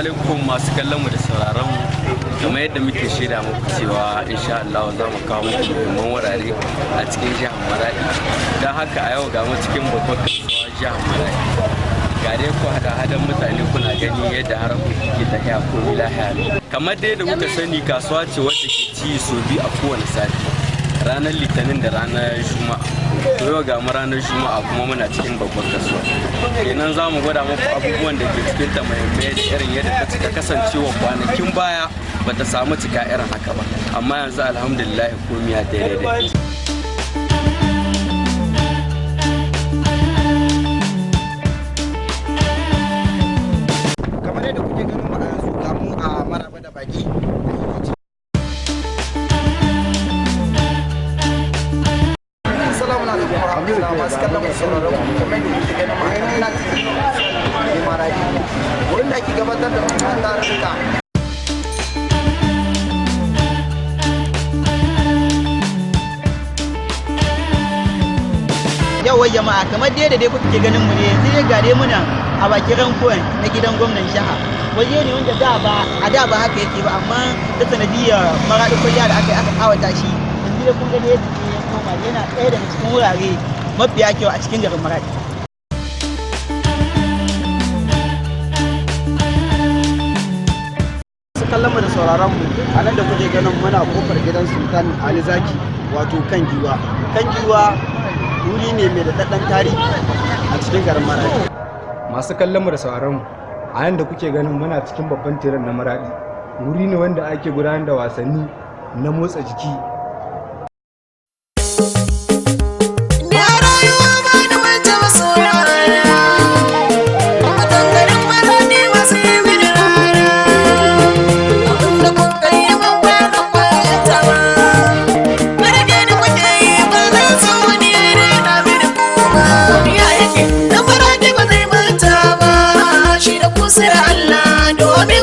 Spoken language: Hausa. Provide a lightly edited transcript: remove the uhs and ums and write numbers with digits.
alaikum masu kallon mu da sauraron mu. Kamar yadda muke shaida muku cewa insha Allah za mu kawo muku muhimman wurare a cikin jihar Maradi. Don haka a yau ga mu cikin babbar kasuwa jihar Maradi. Ga dai ku hada-hadan mutane kuna gani yadda harkoki ke tafiya ko lahiya. Kamar dai da kuka sani kasuwa ce wadda ke ci so biyu a kowane sati. Ranar Litinin da ranar Juma'a. To yau ga mu ranar Juma'a kuma muna cikin babbar kasuwa. Kenan za mu gwada muku abubuwan da ke cikin ta muhimmai da irin yadda ta cika kasancewa kwanakin baya bata samu cika irin haka ba. Amma yanzu alhamdulillah komai ya daidai. Kamar yadda kuke ganin mu a yanzu ga mu a maraba da baki. Assalamu alaikum warahmatullahi wabarakatuh. Kamar yadda kuke ganin mu a yanzu na cikin Maradi. Wurin da ake gabatar da muhimman tarurruka. Yawai jama'a kamar dai da dai kuke ganin mu ne yanzu dai gare muna a bakin rankuwan na gidan gwamnan jiha. Waje ne wanda da ba haka yake ba amma da sanadiyar Maradi kwalliya da aka kawata shi yanzu da kun gani yadda ya koma yana ɗaya daga cikin wurare mafiya kyau a cikin garin Maradi. Su kallon mu da sauraron mu a nan da kuke ganin muna kofar gidan Sultan Ali Zaki wato kan giwa. Kan giwa wuri ne mai daɗaɗɗen tarihi a cikin garin Maradi. Masu kallon mu da sauraron mu a yanda kuke ganin muna cikin babban tiran na Maradi, wuri ne wanda ake gudanar da wasanni na motsa jiki. Allah domin